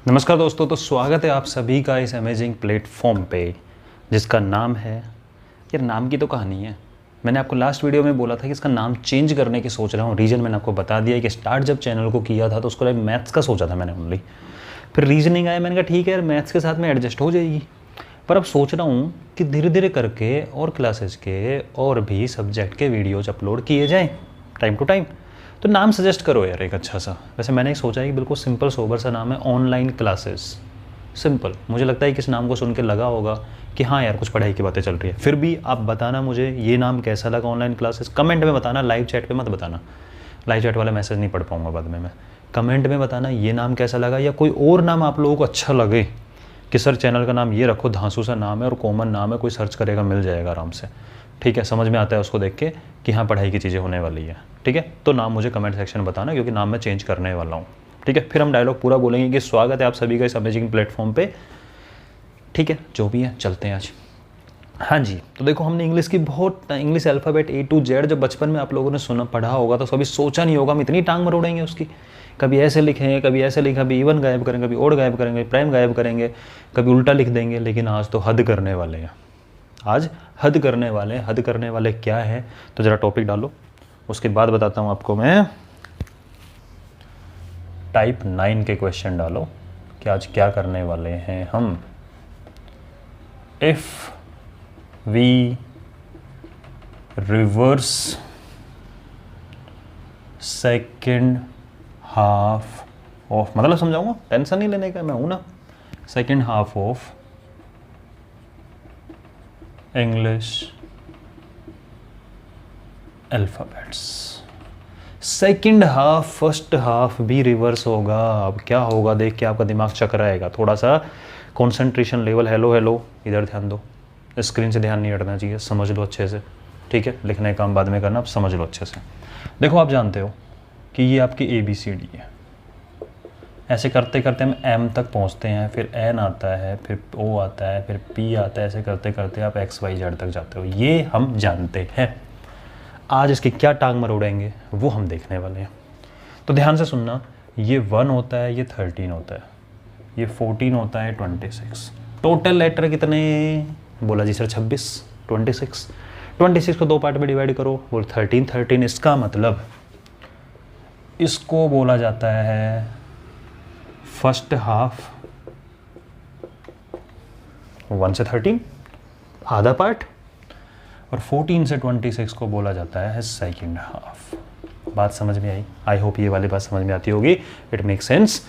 नमस्कार दोस्तों, तो स्वागत है आप सभी का इस अमेजिंग प्लेटफॉर्म पे जिसका नाम है, यार नाम की तो कहानी है। मैंने आपको लास्ट वीडियो में बोला था कि इसका नाम चेंज करने की सोच रहा हूँ। रीज़न मैंने आपको बता दिया कि स्टार्ट जब चैनल को किया था तो उसको मैथ्स का सोचा था मैंने ओनली। फिर रीजनिंग आया, मैंने कहा ठीक है यार मैथ्स के साथ में एडजस्ट हो जाएगी। पर अब सोच रहा हूँ कि धीरे धीरे करके और क्लासेस के और भी सब्जेक्ट के वीडियोज़ अपलोड किए जाएँ टाइम टू टाइम। तो नाम सजेस्ट करो यार एक अच्छा सा। वैसे मैंने एक सोचा है कि बिल्कुल सिंपल सोबर सा नाम है, ऑनलाइन क्लासेस। सिंपल, मुझे लगता है कि इस नाम को सुन के लगा होगा कि हाँ यार कुछ पढ़ाई की बातें चल रही है। फिर भी आप बताना मुझे ये नाम कैसा लगा, ऑनलाइन क्लासेस। कमेंट में बताना, लाइव चैट पे मत बताना, लाइव चैट वाला मैसेज नहीं पढ़ पाऊंगा बाद में मैं। कमेंट में बताना ये नाम कैसा लगा, या कोई और नाम आप लोगों को अच्छा लगे कि सर चैनल का नाम ये रखो, धांसू सा नाम है और कॉमन नाम है, कोई सर्च करेगा मिल जाएगा आराम से। ठीक है, समझ में आता है उसको देख के कि हाँ पढ़ाई की चीज़ें होने वाली है। ठीक है, तो नाम मुझे कमेंट सेक्शन में बताना, क्योंकि नाम मैं चेंज करने वाला हूँ। ठीक है, फिर हम डायलॉग पूरा बोलेंगे कि स्वागत है आप सभी का इस अमेजिंग प्लेटफॉर्म पे। ठीक है, जो भी है चलते हैं आज। हाँ जी, तो देखो हमने इंग्लिश की बहुत, English alphabet A to Z जब बचपन में आप लोगों ने सुना पढ़ा होगा तो कभी सोचा नहीं होगा हम इतनी टांग मरोड़ेंगे उसकी। कभी ऐसे लिखेंगे, कभी ऐसे लिखा, कभी इवन गायब करेंगे, कभी ओड गायब करेंगे, प्राइम गायब करेंगे, कभी उल्टा लिख देंगे। लेकिन आज तो हद करने वाले हैं, आज हद करने वाले। हद करने वाले क्या है तो ज़रा टॉपिक डालो, उसके बाद बताता हूँ आपको मैं। टाइप 9 के क्वेश्चन डालो कि आज क्या करने वाले हैं हम। If we reverse second half of, मतलब समझाऊंगा, टेंशन नहीं लेने का, मैं हूं ना। Second half of English alphabets. Second half first half भी रिवर्स होगा। अब क्या होगा देख के आपका दिमाग चकराएगा। थोड़ा सा कंसंट्रेशन लेवल, हेलो हेलो, इधर ध्यान दो, स्क्रीन से ध्यान नहीं हटना चाहिए। समझ लो अच्छे से, ठीक है, लिखने का काम बाद में करना, आप समझ लो अच्छे से। देखो आप जानते हो कि ये आपकी ABCD है। ऐसे करते करते हम M तक पहुंचते हैं, फिर N आता है, फिर O आता है, फिर P आता है। ऐसे करते करते आप XYZ तक जाते हो, ये हम जानते हैं। आज इसकी क्या टांग मरोड़ेंगे वो हम देखने वाले हैं। तो ध्यान से सुनना, ये 1 होता है, ये 13 होता है, ये 14 होता है, 26। टोटल लेटर कितने बोला जी सर? 26। 26 को 2 पार्ट में डिवाइड करो, वो 13। इसका मतलब इसको बोला जाता है फर्स्ट हाफ, 1 से 13 आधा पार्ट, और 14 से 26 को बोला जाता है सेकेंड हाफ। बात समझ में आई? आई होप ये वाली बात समझ में आती होगी। इट मेक सेंस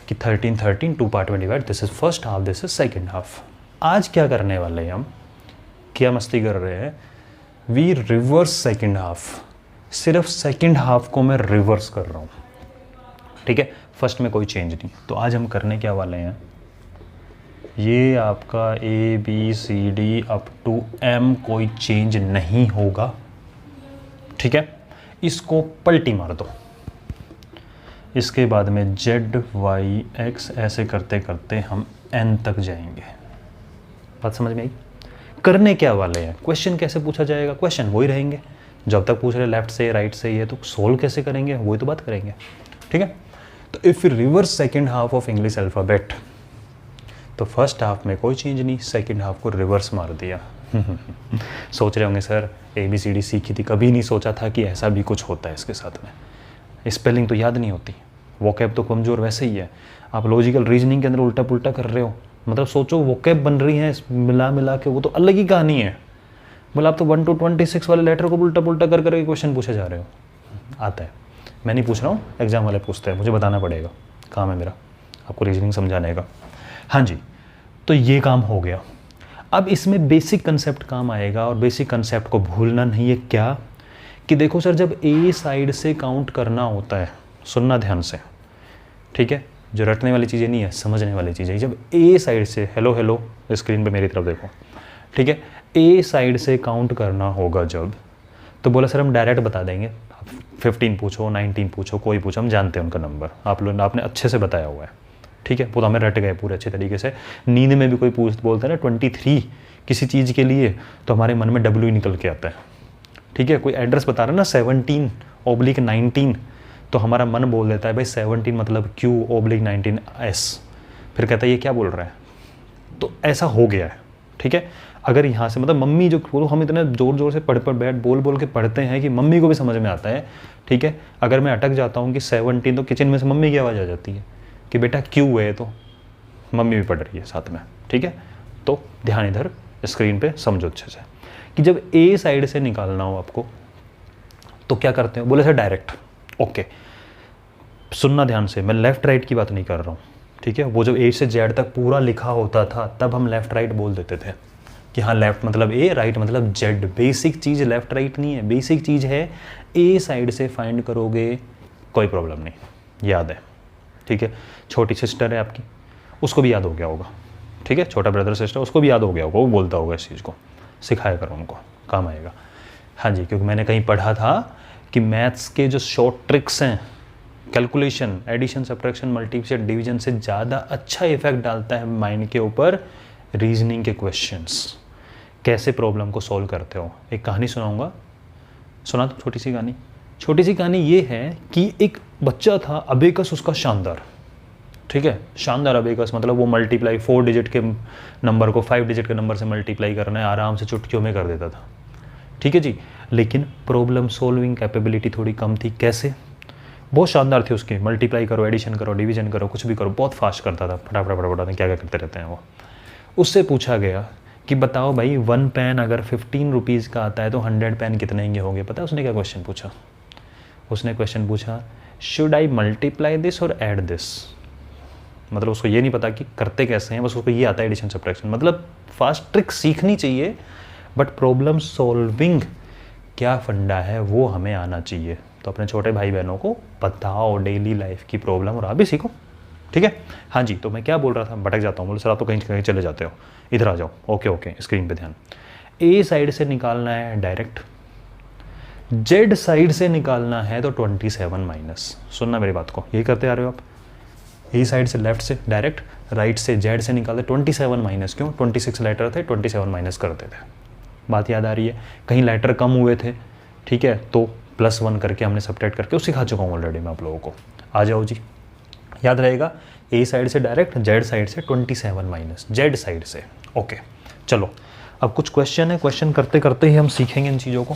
कि 13 2 पार्ट में divide, this is first half, this is second half. आज क्या करने वाले हैं हम, क्या मस्ती कर रहे हैं? We reverse second half. सिर्फ सेकेंड हाफ को मैं रिवर्स कर रहा हूँ, ठीक है, फर्स्ट में कोई चेंज नहीं। तो आज हम करने क्या वाले हैं, ये आपका ABCD अप टू M कोई चेंज नहीं होगा, ठीक है। इसको पलटी मार दो, इसके बाद में ZYX ऐसे करते करते हम N तक जाएंगे। बात समझ में आई? करने क्या वाले हैं, क्वेश्चन कैसे पूछा जाएगा, क्वेश्चन वही रहेंगे जो अब तक पूछ रहे, लेफ्ट से राइट से। ये तो सोल्व कैसे करेंगे वही तो बात करेंगे, ठीक है। तो if reverse second half of English alphabet, तो फर्स्ट हाफ में कोई चेंज नहीं, सेकेंड हाफ को रिवर्स मार दिया। सोच रहे होंगे सर ABCD सीखी थी, कभी नहीं सोचा था कि ऐसा भी कुछ होता है इसके साथ में। स्पेलिंग तो याद नहीं होती, वोकैब तो कमज़ोर वैसे ही है। आप लॉजिकल रीजनिंग के अंदर उल्टा पुल्टा कर रहे हो, मतलब सोचो वोकैब बन रही है मिला मिला के, वो तो अलग ही कहानी है। बोला आप तो 1 to 26 वाले लेटर को उल्टा पुल्टा कर करके क्वेश्चन पूछे जा रहे हो। आता है, मैं नहीं पूछ रहा हूँ, एग्जाम वाले पूछते हैं, मुझे बताना पड़ेगा, काम है मेरा आपको रीजनिंग समझाने का। हाँ जी, तो ये काम हो गया। अब इसमें बेसिक कंसेप्ट काम आएगा, और बेसिक कंसेप्ट को भूलना नहीं है। क्या कि देखो सर, जब A साइड से काउंट करना होता है, सुनना ध्यान से, ठीक है, जो रटने वाली चीज़ें नहीं है, समझने वाली चीज़ें। जब A साइड से, हेलो हेलो स्क्रीन पे मेरी तरफ देखो, ठीक है, A साइड से काउंट करना होगा जब, तो बोला सर हम डायरेक्ट बता देंगे, 15 पूछो, 19 पूछो, कोई पूछो, हम जानते हैं उनका नंबर, आप लोग आपने अच्छे से बताया हुआ है, ठीक है, वो तो हमें रट गए पूरे अच्छे तरीके से। नींद में भी कोई बोलता है ना 23 किसी चीज़ के लिए, तो हमारे मन में W निकल के आता है, ठीक है। कोई एड्रेस बता रहा है ना 17/19, तो हमारा मन बोल देता है भाई 17 मतलब Q/19S, फिर कहता है ये क्या बोल रहा है। तो ऐसा हो गया है, ठीक है। अगर यहाँ से मतलब मम्मी जो बोलो, हम इतने ज़ोर ज़ोर से बोल बोल के पढ़ते हैं कि मम्मी को भी समझ में आता है, ठीक है। अगर मैं अटक जाता हूँ कि 17, तो किचन में से मम्मी की आवाज़ आ जाती है कि बेटा क्यों है, तो मम्मी भी पढ़ रही है साथ में, ठीक है। तो ध्यान इधर स्क्रीन पे समझो अच्छे से कि जब ए साइड से निकालना हो आपको तो क्या करते हो, बोले सर डायरेक्ट। ओके, सुनना ध्यान से, मैं लेफ़्ट राइट की बात नहीं कर रहा हूँ, ठीक है। वो जब ए से जेड तक पूरा लिखा होता था तब हम लेफ़्ट राइट बोल देते थे कि हाँ लेफ़्ट मतलब ए, राइट मतलब जेड। बेसिक चीज़ लेफ़्ट राइट नहीं है, बेसिक चीज़ है ए साइड से फाइंड करोगे कोई प्रॉब्लम नहीं, याद है, ठीक है। छोटी सिस्टर है आपकी, उसको भी याद हो गया होगा, ठीक है। छोटा ब्रदर सिस्टर, उसको भी याद हो गया होगा, वो बोलता होगा इस चीज़ को, सिखाया करो उनको, काम आएगा। हाँ जी, क्योंकि मैंने कहीं पढ़ा था कि मैथ्स के जो शॉर्ट ट्रिक्स हैं, calculation, addition, subtraction, multiplication, division से ज़्यादा अच्छा इफेक्ट डालता है माइंड के ऊपर रीजनिंग के क्वेश्चंस। कैसे प्रॉब्लम को सॉल्व करते हो, एक कहानी सुनाऊंगा, सुना तो छोटी सी कहानी ये है कि एक बच्चा था, अबेकस उसका शानदार, ठीक है। शानदार अबेकस मतलब वो मल्टीप्लाई 4 डिजिट के नंबर को 5 डिजिट के नंबर से मल्टीप्लाई करना है, आराम से चुटकियों में कर देता था, ठीक है जी। लेकिन प्रॉब्लम सॉल्विंग कैपेबिलिटी थोड़ी कम थी। कैसे? बहुत शानदार थी उसकी, मल्टीप्लाई करो, एडिशन करो, डिवीजन करो, कुछ भी करो, बहुत फास्ट करता था, फटाफट क्या करते रहते हैं वो। उससे पूछा गया कि बताओ भाई 1 पेन अगर 15 रुपीज़ का आता है तो 100 पेन कितने के होंगे। पता है उसने क्या क्वेश्चन पूछा? उसने क्वेश्चन पूछा शुड आई मल्टीप्लाई दिस और ऐड दिस। मतलब उसको ये नहीं पता कि करते कैसे हैं, बस उसको ये आता है एडिशन सब्ट्रैक्शन। मतलब फास्ट ट्रिक सीखनी चाहिए, बट प्रॉब्लम सॉल्विंग क्या फंडा है वो हमें आना चाहिए। तो अपने छोटे भाई बहनों को बताओ डेली लाइफ की प्रॉब्लम, और आप भी सीखो, ठीक है। हाँ जी, तो मैं क्या बोल रहा था, भटक जाता हूँ। बोले सर आप तो कहीं कहीं चले जाते हो, इधर आ जाओ। ओके, स्क्रीन पे ध्यान। ए साइड से निकालना है डायरेक्ट, जेड साइड से निकालना है तो 27 माइनस। सुनना मेरी बात को, यही करते आ रहे हो आप। ए साइड से लेफ्ट से डायरेक्ट, राइट से जेड से निकालते 27 माइनस। क्यों? 26 लेटर थे, 27 माइनस करते थे। बात याद आ रही है? कहीं लेटर कम हुए थे, ठीक है, तो +1 करके हमने सब्ट्रैक्ट करके वो सिखा चुका हूँ ऑलरेडी मैं आप लोगों को। आ जाओ जी, याद रहेगा। ए साइड से डायरेक्ट, जेड साइड से 27 माइनस, जेड साइड से। ओके, चलो अब कुछ क्वेश्चन है, क्वेश्चन करते करते ही हम सीखेंगे इन चीज़ों को।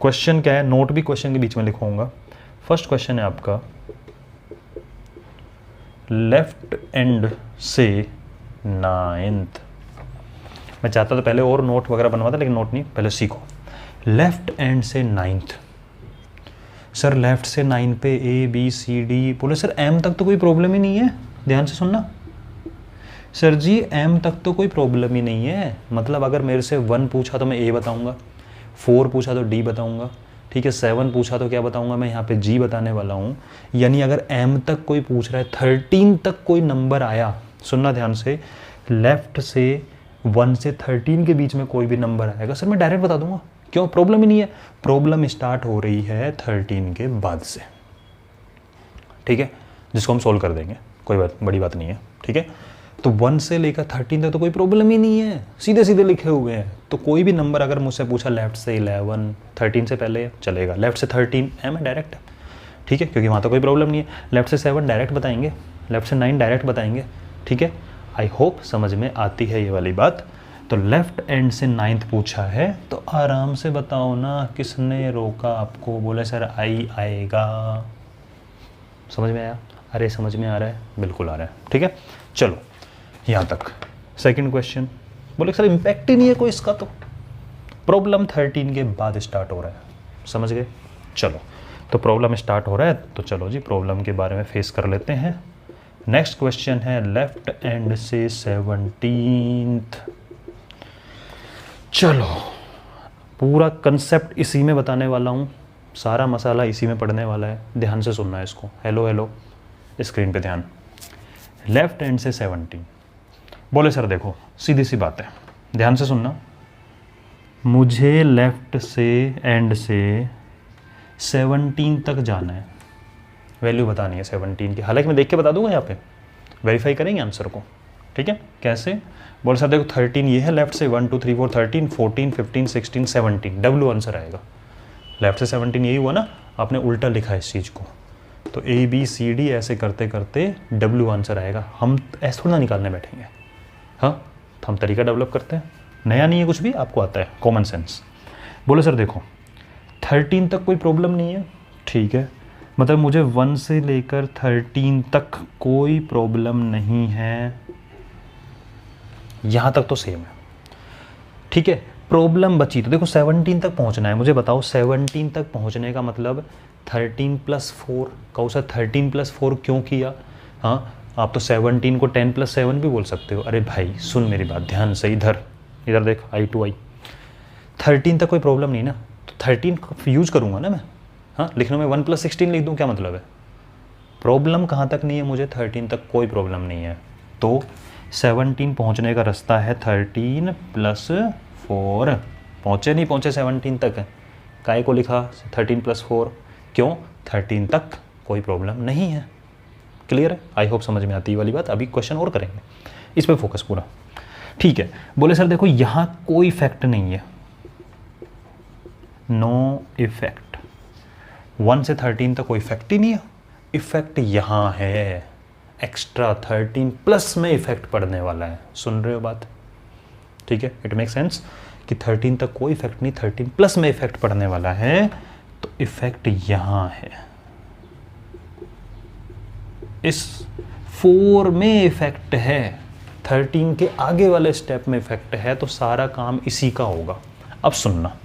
क्वेश्चन क्या है, नोट भी क्वेश्चन के बीच में लिखवाऊंगा। फर्स्ट क्वेश्चन है आपका, लेफ्ट एंड से 9th। मैं चाहता था पहले और नोट वगैरह बनवाता, लेकिन नोट नहीं, पहले सीखो। लेफ्ट एंड से 9th। सर लेफ्ट से 9 पे ABCD बोले, सर M तक तो कोई प्रॉब्लम ही नहीं है। ध्यान से सुनना सर जी, M तक तो कोई प्रॉब्लम ही नहीं है। मतलब अगर मेरे से 1 पूछा तो मैं A बताऊंगा, 4 पूछा तो D बताऊंगा, ठीक है, 7 पूछा तो क्या बताऊंगा, मैं यहाँ पे G बताने वाला हूँ। यानी अगर M तक कोई पूछ रहा है, 13 तक कोई नंबर आया, सुनना ध्यान से, लेफ्ट से 1 से 13 के बीच में कोई भी नंबर आएगा, सर मैं डायरेक्ट बता दूंगा। क्यों? प्रॉब्लम ही नहीं है। प्रॉब्लम स्टार्ट हो रही है 13 के बाद से, ठीक है, जिसको हम सोल्व कर देंगे, कोई बात बड़ी बात नहीं है, ठीक है। तो 1 से लेकर 13 तक तो कोई प्रॉब्लम ही नहीं है, सीधे सीधे लिखे हुए हैं। तो कोई भी नंबर अगर मुझसे पूछा लेफ्ट से 11, 13 से पहले चलेगा, लेफ्ट से 13 M है डायरेक्ट, ठीक है, क्योंकि वहाँ तो कोई प्रॉब्लम नहीं है। लेफ्ट से 7 डायरेक्ट बताएंगे, लेफ्ट से 9 डायरेक्ट बताएंगे, ठीक है। आई होप समझ में आती है ये वाली बात। तो लेफ्ट एंड से 9th पूछा है तो आराम से बताओ ना, किसने रोका आपको? बोले सर आई आएगा। समझ में आया? अरे समझ में आ रहा है, बिल्कुल आ रहा है, ठीक है। चलो यहाँ तक। सेकंड क्वेश्चन, बोले सर इम्पैक्ट ही नहीं है कोई इसका, तो प्रॉब्लम 13 के बाद स्टार्ट हो रहा है, समझ गए? चलो, तो प्रॉब्लम स्टार्ट हो रहा है तो चलो जी प्रॉब्लम के बारे में फेस कर लेते हैं। नेक्स्ट क्वेश्चन है लेफ्ट एंड से 17th। चलो पूरा कंसेप्ट इसी में बताने वाला हूँ, सारा मसाला इसी में पढ़ने वाला है, ध्यान से सुनना है इसको। हेलो स्क्रीन पे ध्यान। लेफ्ट एंड से 17। बोले सर देखो सीधी सी बात है, ध्यान से सुनना, मुझे लेफ्ट से एंड से 17 तक जाना है, वैल्यू बतानी है 17 की। हालांकि मैं देख के बता दूंगा, यहाँ पे वेरीफाई करेंगे आंसर को, ठीक है। कैसे? बोल सर देखो 13 ये है, लेफ्ट से 1 2 3 4 13 14 15 16 17, W आंसर आएगा। लेफ्ट से 17 यही हुआ ना, आपने उल्टा लिखा है इस चीज़ को, तो ABCD ऐसे करते करते W आंसर आएगा। हम ऐसे थोड़ा निकालने बैठेंगे, हाँ, तो हम तरीका डेवलप करते हैं, नया नहीं है कुछ भी, आपको आता है, कॉमन सेंस। बोले सर देखो 13 तक कोई प्रॉब्लम नहीं है, ठीक है, मतलब मुझे 1 से लेकर 13 तक कोई प्रॉब्लम नहीं है, यहाँ तक तो सेम है, ठीक है। प्रॉब्लम बची तो देखो 17 तक पहुँचना है, मुझे बताओ 17 तक पहुँचने का मतलब 13 + 4 कहो सर 13 + 4 क्यों किया? हाँ, आप तो 17 को 10 + 7 भी बोल सकते हो। अरे भाई सुन मेरी बात ध्यान से, इधर देख, I to I 13 तक कोई प्रॉब्लम नहीं ना, तो 13 यूज करूँगा ना मैं, हाँ, लिखने में 1 + 16 लिख दूँ, क्या मतलब है? प्रॉब्लम कहाँ तक नहीं है मुझे, 13 तक कोई प्रॉब्लम नहीं है, तो 17 पहुँचने का रास्ता है 13 + 4। पहुँचे नहीं पहुँचे 17 तक, काय को लिखा 13 + 4, क्यों? 13 तक कोई प्रॉब्लम नहीं है। क्लियर है? आई होप समझ में आती है वाली बात। अभी क्वेश्चन और करेंगे, इस पर फोकस पूरा, ठीक है। बोले सर देखो यहाँ कोई इफेक्ट नहीं है, नो इफेक्ट, 1 से 13 तक कोई इफेक्ट ही नहीं है, इफेक्ट यहाँ है, एक्स्ट्रा 13 प्लस में इफेक्ट पड़ने वाला है। सुन रहे हो बात? ठीक है, इट मेक सेंस कि 13 तक कोई इफेक्ट नहीं, 13 प्लस में इफेक्ट पड़ने वाला है, तो इफेक्ट यहाँ है, इस 4 में इफेक्ट है, 13 के आगे वाले स्टेप में इफेक्ट है, तो सारा काम इसी का होगा। अब सुनना,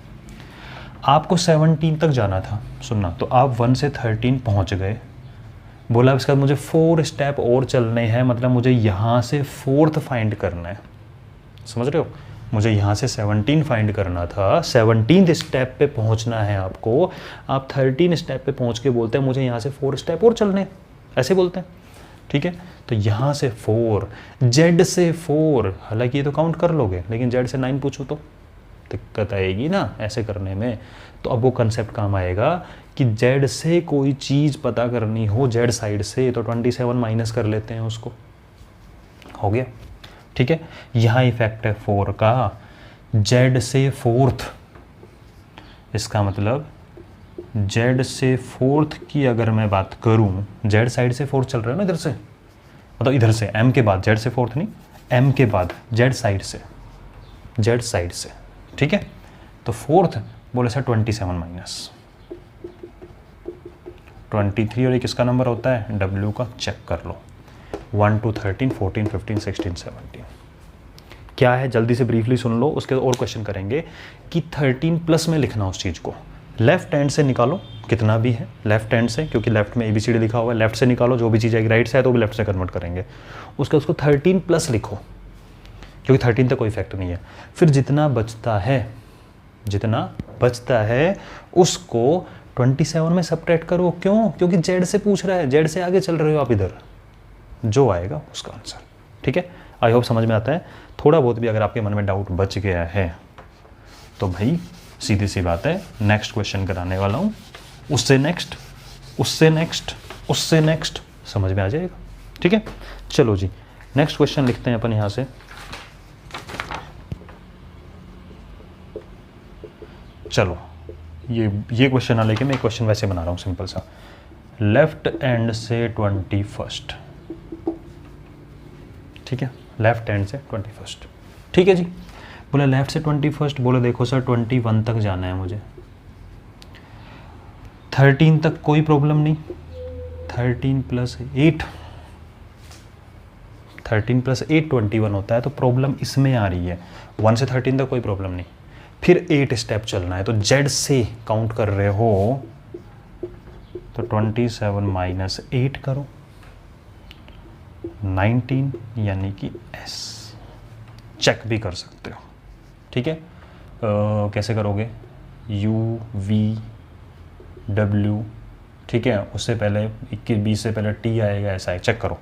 आपको 17 तक जाना था, सुनना, तो आप 1 से 13 पहुंच गए, बोला इसके बाद मुझे 4 स्टेप और चलने हैं, मतलब मुझे यहाँ से 4th फाइंड करना है, समझ रहे हो? मुझे यहाँ से 17 फाइंड करना था, 17th स्टेप पे पहुँचना है आपको, आप 13 स्टेप पे पहुँच के बोलते हैं मुझे यहाँ से 4 स्टेप और चलने, ऐसे बोलते हैं, ठीक है। तो यहाँ से 4, Z से 4, हालांकि ये तो काउंट कर लोगे, लेकिन Z से 9 पूछूँ तो दिक्कत आएगी ना ऐसे करने में। तो अब वो कंसेप्ट काम आएगा कि Z से कोई चीज़ पता करनी हो, Z साइड से, तो 27 माइनस कर लेते हैं उसको, हो गया, ठीक है। यहाँ इफेक्ट है 4 का, Z से 4th, इसका मतलब Z से 4th की अगर मैं बात करूँ, Z साइड से 4 चल रहा है ना, इधर से, मतलब इधर से M के बाद, Z से 4th नहीं, M के बाद Z साइड से, Z साइड से, ठीक है। तो 4th बोले सर 27 माइनस 23, और एक किसका नंबर होता है, W का, चेक कर लो, 1 to 13, 14, 15, 16, 17 क्या है, जल्दी से ब्रीफली सुन लो, उसके और क्वेश्चन करेंगे कि 13 प्लस में लिखना उस चीज़ को, लेफ्ट हैंड से निकालो कितना भी है, लेफ्ट हैंड से, क्योंकि लेफ्ट में ABCD लिखा हुआ है, लेफ्ट से निकालो, जो भी चीज़ आएगी, राइट से है तो भी लेफ्ट से कन्वर्ट करेंगे, उसको 13 प्लस लिखो, क्योंकि 13 तक कोई इफेक्ट नहीं है। फिर जितना बचता है उसको 27 में सब्ट्रैक्ट करो, क्यों? क्योंकि Z से पूछ रहा है, Z से आगे चल रहे हो आप, इधर जो आएगा उसका आंसर, ठीक है। आई होप समझ में आता है। थोड़ा बहुत भी अगर आपके मन में डाउट बच गया है तो भाई सीधी सी बात है, नेक्स्ट क्वेश्चन कराने वाला हूँ, उससे नेक्स्ट समझ में आ जाएगा, ठीक है। चलो जी, नेक्स्ट क्वेश्चन लिखते हैं अपन यहाँ से। चलो ये क्वेश्चन ना लेके मैं एक क्वेश्चन वैसे बना रहा हूँ सिंपल सा, लेफ्ट हैंड से 21st, ठीक है, लेफ्ट हैंड से 21st, ठीक है जी। बोले लेफ्ट से 21st, बोले देखो सर 21 तक जाना है मुझे, 13 तक कोई प्रॉब्लम नहीं, 13 + 8 21 होता है, तो प्रॉब्लम इसमें आ रही है, 1 से 13 तक कोई प्रॉब्लम नहीं, फिर 8 स्टेप चलना है, तो Z से काउंट कर रहे हो तो 27 माइनस 8 करो, 19 यानी कि S, चेक भी कर सकते हो, ठीक है। कैसे करोगे, UVW, ठीक है, उससे पहले 21 20 से पहले T आएगा, ऐसा है, चेक करो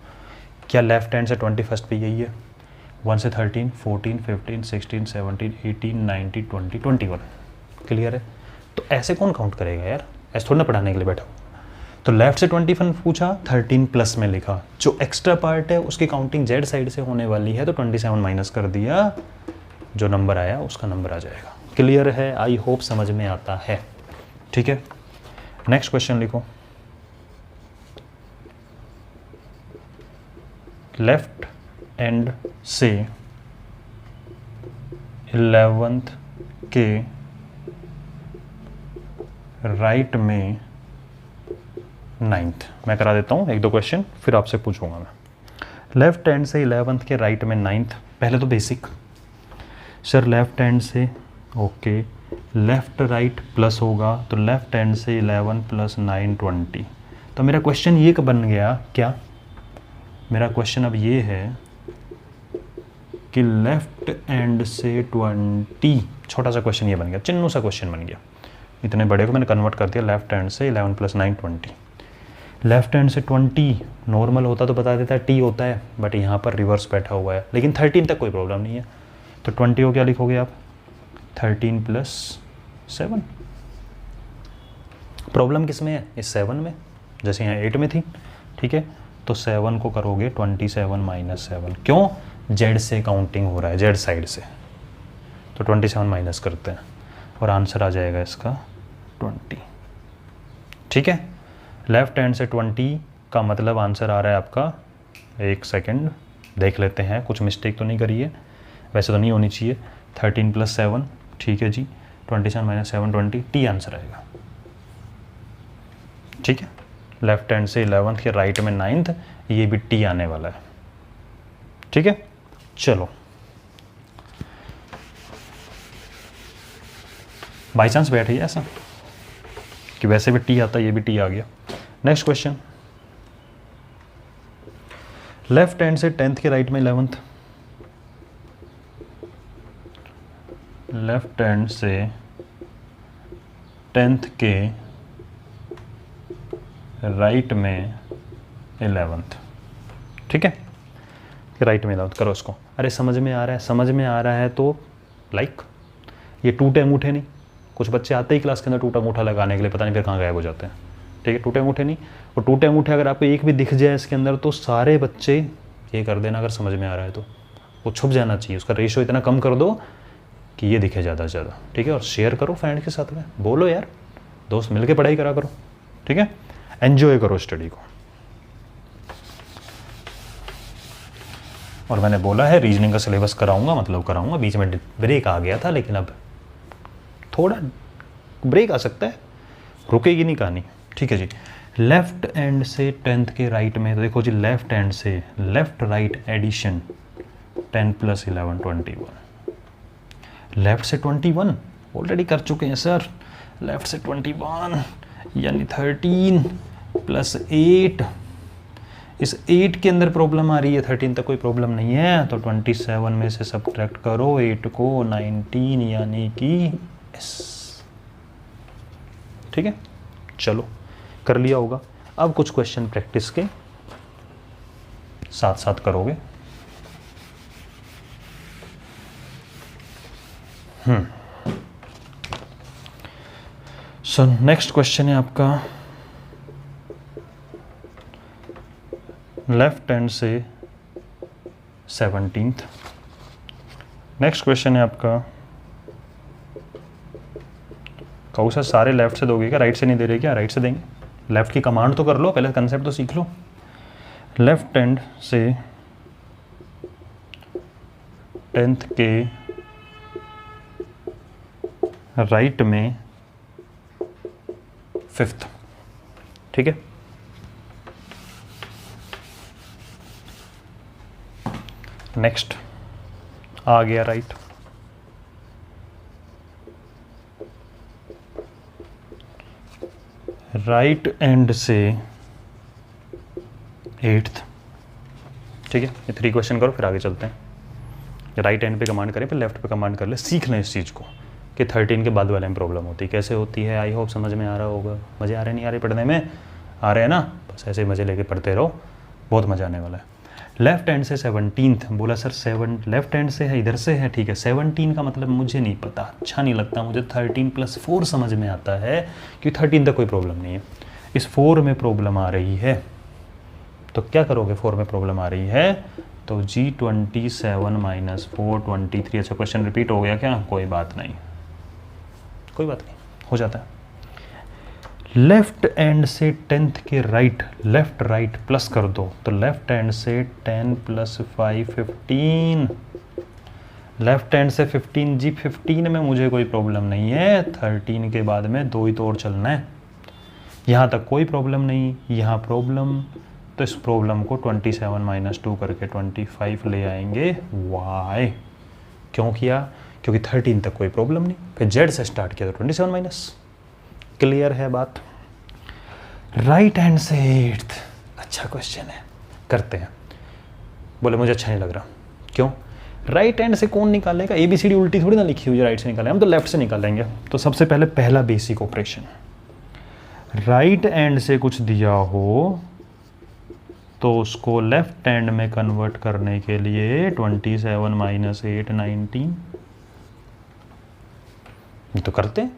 क्या लेफ्ट हैंड से 21st पे यही है, 1 से 13, 14, 15, 16, 17, 18, 19, 20, 21, क्लियर है। तो ऐसे कौन काउंट करेगा यार, ऐसे थोड़ा ना पढ़ाने के लिए बैठा। तो लेफ्ट से 21 पूछा, 13 प्लस में लिखा, जो एक्स्ट्रा पार्ट है उसकी काउंटिंग Z साइड से होने वाली है, तो 27 माइनस कर दिया, जो नंबर आया उसका नंबर आ जाएगा। क्लियर है? आई होप समझ में आता है, ठीक है। नेक्स्ट क्वेश्चन लिखो, लेफ्ट एंड से 11th के राइट में 9th। मैं करा देता हूँ एक दो क्वेश्चन, फिर आपसे पूछूंगा मैं। लेफ्ट हैंड से 11th के राइट में 9th, पहले तो बेसिक सर, लेफ्ट हैंड से ओके, लेफ्ट राइट प्लस होगा तो लेफ्ट हैंड से 11 + 9 20। तो मेरा क्वेश्चन ये बन गया क्या, मेरा क्वेश्चन अब ये है कि लेफ्ट हैंड से 20, छोटा सा क्वेश्चन ये बन गया, चिन्नू सा क्वेश्चन बन गया, इतने बड़े को मैंने कन्वर्ट कर दिया। लेफ्ट हैंड से 11 + 9 20, लेफ्ट हैंड से 20 नॉर्मल होता तो बता देता टी होता है, बट यहाँ पर रिवर्स बैठा हुआ है, लेकिन 13 तक कोई प्रॉब्लम नहीं है। तो 20 को क्या लिखोगे आप, 13 + 7। प्रॉब्लम किस में है, इस 7 में, जैसे यहाँ 8 में थी, ठीक है। तो 7 को करोगे 27 - 7, क्यों, जेड से काउंटिंग हो रहा है, जेड साइड से, तो 27 माइनस करते हैं और आंसर आ जाएगा इसका 20, ठीक है। लेफ्ट हैंड से 20 का मतलब आंसर आ रहा है आपका, एक सेकंड देख लेते हैं, कुछ मिस्टेक तो नहीं करी है, वैसे तो नहीं होनी चाहिए। 13 + 7, ठीक है जी, 27 - 7 20, टी आंसर आएगा, ठीक है। लेफ्ट हैंड से 11th के राइट में 9th, ये भी टी आने वाला है, ठीक है। चलो, बाई चांस बैठ गया ऐसा कि वैसे भी टी आता, ये भी टी आ गया। नेक्स्ट क्वेश्चन, लेफ्ट हैंड से 10th के राइट में 11th, लेफ्ट हैंड से 10th के राइट में 11th, ठीक है, राइट में 11th करो इसको। अरे समझ में आ रहा है, समझ में आ रहा है तो लाइक, ये टूटे अंगूठे नहीं, कुछ बच्चे आते ही क्लास के अंदर टूटा अंगूठा लगाने के लिए, पता नहीं फिर कहाँ गायब हो जाते हैं, ठीक है। टूटे अंगूठे नहीं, और टूटे अंगूठे अगर आपको एक भी दिख जाए इसके अंदर तो सारे बच्चे ये कर देना, अगर समझ में आ रहा है तो वो छुप जाना चाहिए, उसका रेशो इतना कम कर दो कि ये दिखे ज़्यादा से ज़्यादा, ठीक है। और शेयर करो फ्रेंड के साथ में, बोलो यार दोस्त मिल के पढ़ाई करा करो, ठीक है, एंजॉय करो स्टडी को। और मैंने बोला है रीजनिंग का सिलेबस कराऊंगा, मतलब कराऊंगा, बीच में ब्रेक आ गया था, लेकिन अब थोड़ा ब्रेक आ सकता है, रुकेगी नहीं कहानी, ठीक है जी। लेफ्ट हैंड से 10th के राइट में, तो देखो जी, लेफ्ट हैंड से लेफ्ट राइट एडिशन 10 + 11 21, लेफ्ट से 21 ऑलरेडी कर चुके हैं सर, लेफ्ट से 21 यानी 13 + 8, इस 8 के अंदर प्रॉब्लम आ रही है, 13 तक कोई प्रॉब्लम नहीं है, तो 27 में से सब्ट्रैक्ट करो 8 को, 19 यानी कि S, ठीक है। चलो कर लिया होगा। अब कुछ क्वेश्चन प्रैक्टिस के साथ साथ करोगे। सो नेक्स्ट क्वेश्चन है आपका लेफ्ट हैंड से 17th। नेक्स्ट क्वेश्चन है आपका, कहूँ सर सारे लेफ्ट से दोगे क्या, राइट से नहीं दे रहे क्या, राइट से देंगे, लेफ्ट की कमांड तो कर लो, पहले कंसेप्ट तो सीख लो। लेफ्ट हैंड से 10th के राइट में 5th, ठीक है। नेक्स्ट आ गया राइट, राइट एंड से 8th, ठीक है। ये 3 क्वेश्चन करो, फिर आगे चलते हैं। राइट एंड पे कमांड करें, फिर लेफ्ट पे कमांड कर ले, सीख लें इस चीज़ को कि 13 के बाद वाले में प्रॉब्लम होती है, कैसे होती है। आई होप समझ में आ रहा होगा। मज़े आ रहे नहीं आ रहे पढ़ने में, आ रहे हैं ना, बस ऐसे मज़े लेके पढ़ते रहो, बहुत मज़ा आने वाला है। लेफ्ट हैंड से 17th, बोला सर 7 लेफ्ट हैंड से है, इधर से है, ठीक है। 17 का मतलब मुझे नहीं पता, अच्छा नहीं लगता मुझे, 13 + 4 समझ में आता है कि 13 तक कोई प्रॉब्लम नहीं है। इस 4 में प्रॉब्लम आ रही है, तो क्या करोगे, 4 में प्रॉब्लम आ रही है तो G 27 - 4 23। अच्छा क्वेश्चन रिपीट हो गया क्या, कोई बात नहीं, कोई बात नहीं, हो जाता है। लेफ्ट एंड से 10th के राइट, लेफ्ट राइट प्लस कर दो, तो लेफ्ट एंड से 10 + 5 15, लेफ्ट हैंड से 15 जी, 15 में मुझे कोई प्रॉब्लम नहीं है, 13 के बाद में 2 ही तो और चलना है, यहाँ तक कोई प्रॉब्लम नहीं, यहाँ प्रॉब्लम, तो इस प्रॉब्लम को 27 - 2 करके 25 ले आएंगे। वाई क्यों किया? क्योंकि 13 तक कोई प्रॉब्लम नहीं, फिर जेड से स्टार्ट किया तो 27 क्लियर है बात। राइट हैंड से 8th, अच्छा क्वेश्चन है, करते हैं। बोले मुझे अच्छा नहीं लग रहा, क्यों? राइट हैंड से कौन निकालेगा? ABCD उल्टी थोड़ी ना लिखी हुई है राइट से निकालेंगे, हम तो लेफ्ट से निकालेंगे। तो सबसे पहले पहला बेसिक ऑपरेशन, राइट हैंड से कुछ दिया हो तो उसको लेफ्ट हैंड में कन्वर्ट करने के लिए 27 - 8 19, तो करते हैं,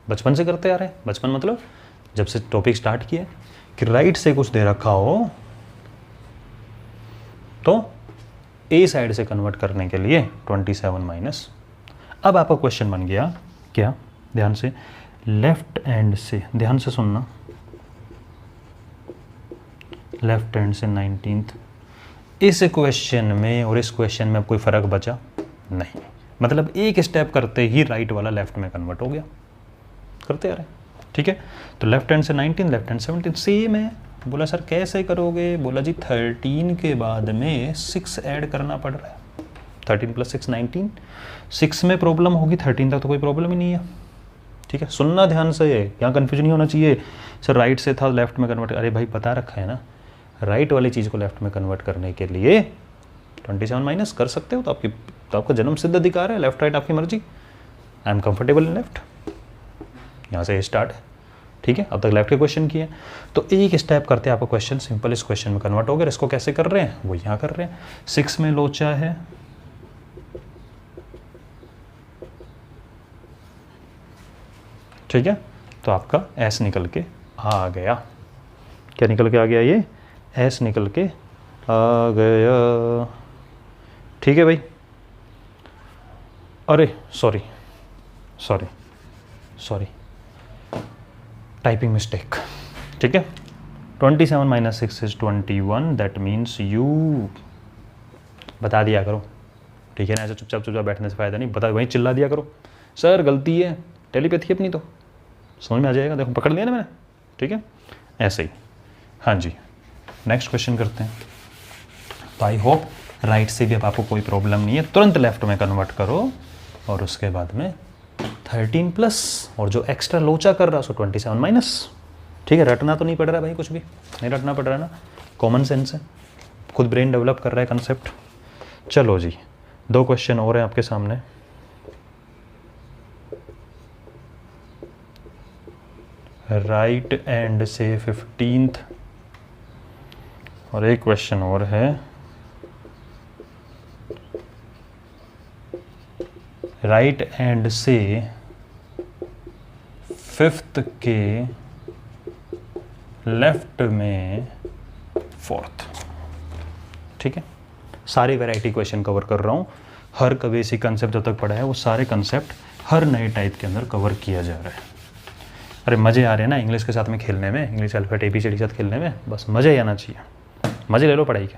बचपन से करते आ रहे हैं। बचपन मतलब जब से टॉपिक स्टार्ट किया कि राइट से कुछ दे रखा हो तो ए साइड से कन्वर्ट करने के लिए 27 - अब आपका क्वेश्चन बन गया क्या? ध्यान से, लेफ्ट हैंड से, ध्यान से सुनना, लेफ्ट हैंड से 19th। इस क्वेश्चन में और इस क्वेश्चन में अब कोई फ़र्क बचा नहीं, मतलब एक स्टेप करते ही राइट वाला लेफ्ट में कन्वर्ट हो गया, करते आ रहे हैं, ठीक है। तो लेफ्ट हैंड से 19, लेफ्ट हैंड 17 सेम है। बोला सर कैसे करोगे? बोला जी 13 के बाद में 6 ऐड करना पड़ रहा है, 13 + 6 19, 6 में प्रॉब्लम होगी, 13 तक तो कोई प्रॉब्लम ही नहीं है, ठीक है। सुनना ध्यान से, यहाँ कन्फ्यूजन नहीं होना चाहिए सर राइट से था लेफ्ट में कन्वर्ट, अरे भाई पता रखा है ना, राइट वाली चीज़ को लेफ्ट में कन्वर्ट करने के लिए 27 कर सकते हो, तो आपका जन्म सिद्ध अधिकार है, लेफ्ट राइट आपकी मर्जी। I am comfortable in left, यहाँ से स्टार्ट है, ठीक है। अब तक लेफ्ट के क्वेश्चन किए, तो एक स्टेप करते हैं आपका क्वेश्चन सिंपल इस क्वेश्चन में कन्वर्ट हो गया। इसको कैसे कर रहे हैं वो यहाँ कर रहे हैं। 6 में लोचा है, ठीक है, तो आपका एस निकल के आ गया। क्या निकल के आ गया? ये एस निकल के आ गया, ठीक है भाई। अरे sorry sorry sorry, typing mistake, ठीक है। 27 - 6 इज 21, दैट मीन्स यू, बता दिया करो, ठीक है ना, ऐसे चुपचाप बैठने से फ़ायदा नहीं, बता, वहीं चिल्ला दिया करो सर गलती है, टेलीपैथी अपनी तो समझ में आ जाएगा, देखो पकड़ लिया ना मैंने, ठीक है, ऐसे ही। हाँ जी, नेक्स्ट क्वेश्चन करते हैं। तो आई होप राइट से भी अब आपको कोई प्रॉब्लम नहीं है, तुरंत लेफ्ट में कन्वर्ट करो और उसके बाद में 13 प्लस और जो एक्स्ट्रा लोचा कर रहा है उसको 27 माइनस, ठीक है। रटना तो नहीं पड़ रहा है भाई, कुछ भी नहीं रटना पड़ रहा है ना, कॉमन सेंस है, खुद ब्रेन डेवलप कर रहा है कंसेप्ट। चलो जी, 2 क्वेश्चन और हैं आपके सामने। राइट एंड से 15th और एक क्वेश्चन और है राइट एंड से 5th के लेफ्ट में 4th, ठीक है। सारी वैरायटी क्वेश्चन कवर कर रहा हूँ, हर का बेसिक कंसेप्ट जब तक पढ़ा है वो सारे कंसेप्ट हर नए टाइप के अंदर कवर किया जा रहा है। अरे मज़े आ रहे हैं ना इंग्लिश के साथ में खेलने में, इंग्लिश अल्फ़ाबेट ABCD के साथ खेलने में, बस मज़े ही आना चाहिए। मज़े ले लो पढ़ाई के,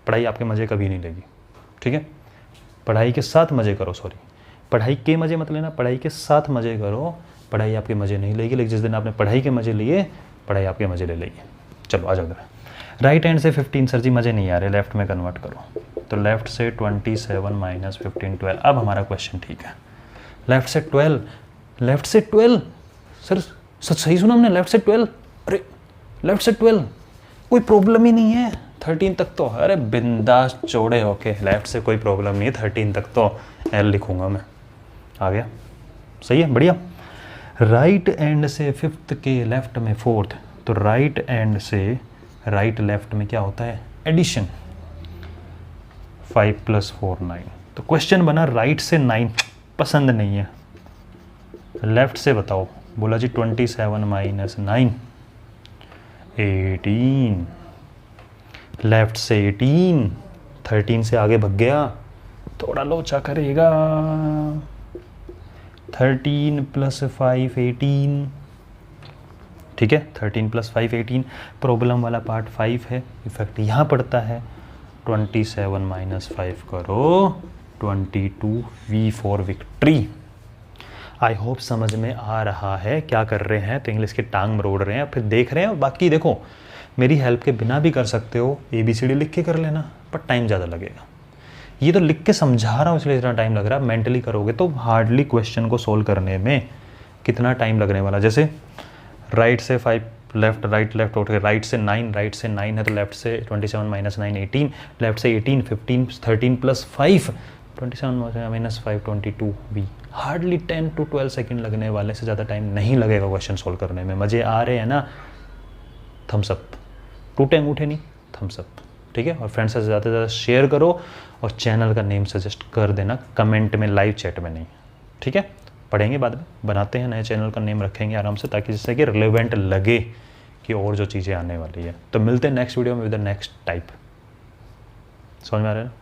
पढ़ाई आपके मज़े कभी नहीं लेगी, ठीक है। पढ़ाई के साथ मज़े करो, सॉरी पढ़ाई के मज़े मत लेना, पढ़ाई के साथ मज़े करो, पढ़ाई आपके मज़े नहीं लेगी, लेकिन जिस दिन आपने पढ़ाई के मज़े लिए पढ़ाई आपके मज़े ले लेगी। चलो आ जाओ जरा। राइट हैंड से 15 सर जी मज़े नहीं आ रहे, लेफ्ट में कन्वर्ट करो, तो लेफ्ट से 27 माइनस 15 12। अब हमारा क्वेश्चन ठीक है, लेफ्ट से 12, लेफ्ट से 12 सर सही सुना हमने, लेफ्ट से 12, अरे लेफ्ट से 12 कोई प्रॉब्लम ही नहीं है, 13 तक तो अरे बिंदास चौड़े होके, लेफ्ट से कोई प्रॉब्लम नहीं है, 13 तक तो एल लिखूंगा मैं, आ गया सही है, बढ़िया। राइट एंड से 5th के लेफ्ट में 4th, तो राइट एंड से राइट लेफ्ट में क्या होता है? एडिशन, 5 + 4 9। तो क्वेश्चन बना राइट से 9 पसंद नहीं है, लेफ्ट से बताओ। बोला जी 27 माइनस 9 18, लेफ्ट से 18, 13 से आगे भग गया, थोड़ा लोचा करेगा, 13 + 5 18, ठीक है, 13 + 5 18। प्रॉब्लम वाला पार्ट 5 है, इफेक्ट यहाँ पड़ता है। 27 - 5 करो 22, V for victory. I hope समझ में आ रहा है क्या कर रहे हैं। तो इंग्लिश की टांग मरोड़ रहे हैं, फिर देख रहे हैं। और बाकी देखो, मेरी हेल्प के बिना भी कर सकते हो, ABCD लिख के कर लेना, पर टाइम ज़्यादा लगेगा। ये तो लिख के समझा रहा हूँ इसलिए इतना टाइम लग रहा है। मेंटली करोगे तो हार्डली क्वेश्चन को सोल्व करने में कितना टाइम लगने वाला। जैसे राइट से 5, लेफ्ट राइट लेफ्ट उठ के, राइट से 9, राइट से 9 है तो लेफ्ट से 27 - 9 18, लेफ्ट से 18 15 13 + 5 27 - 5 22 B। हार्डली 10 to 12 सेकेंड लगने वाले, से ज़्यादा टाइम नहीं लगेगा क्वेश्चन सोल्व करने में। मज़े आ रहे हैं ना? थम्स अप, टूटे अंगूठे नहीं, थम्स अप। ठीक है, और फ्रेंड्स से ज़्यादा से ज़्यादा शेयर करो और चैनल का नेम सजेस्ट कर देना कमेंट में, लाइव चैट में नहीं। ठीक है, पढ़ेंगे बाद में, बनाते हैं नए चैनल का नेम रखेंगे आराम से, ताकि जिससे कि रिलेवेंट लगे कि और जो चीज़ें आने वाली है। तो मिलते हैं नेक्स्ट वीडियो में विद द नेक्स्ट टाइप। समझ में आ रहा है ना?